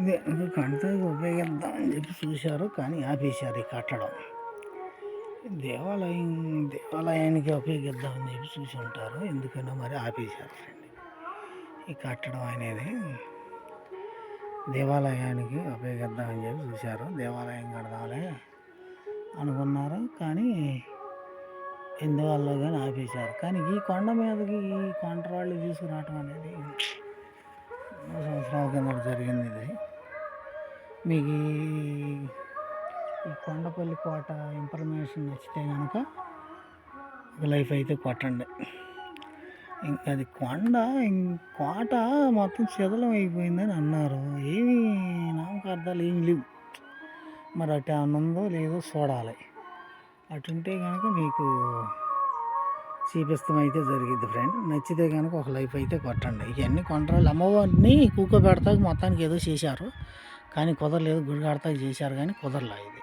దేనికి కడతాకి ఉపయోగిద్దామని చెప్పి చూశారు, కానీ ఆపేశారు ఈ కట్టడం. దేవాలయానికి ఉపయోగిద్దామని చెప్పి చూసి ఉంటారు, ఎందుకన్నా మరి ఆపేశారు ఫ్రెండ్. ఈ కట్టడం అనేది దేవాలయానికి ఉపయోగిద్దామని చెప్పి చూశారు, దేవాలయం కడదామని అనుకున్నారు, కానీ ఎందువల్ల కానీ ఆపేశారు. కానీ ఈ కొండ మీదకి ఈ కొండరాళ్ళు తీసుకురావటం అనేది 3 సంవత్సరాల కిందట జరిగింది. ఇది మీకు ఈ కొండపల్లి కోట ఇన్ఫర్మేషన్ నచ్చితే కనుక ఒక లైఫ్ అయితే కొట్టండి. ఇంకా అది కోట మొత్తం శిథిలం అయిపోయిందని అన్నారు. ఏమీ నామకార్థాలు ఏమి లేవు. మరి అటు ఏమన్నా ఉందో లేదో చూడాలి. అటుంటే కనుక మీకు చూపిస్తాం అయితే జరిగిద్ది ఫ్రెండ్. నచ్చితే కనుక ఒక లైఫ్ అయితే కొట్టండి. ఇవన్నీ కొండరాళ్ళు అమ్మవారిని కూకోబెడతాకి మొత్తానికి ఏదో చేశారు, కానీ కుదరలేదు. గుడి కడతాకి చేశారు కానీ కుదరలేదు ఇది.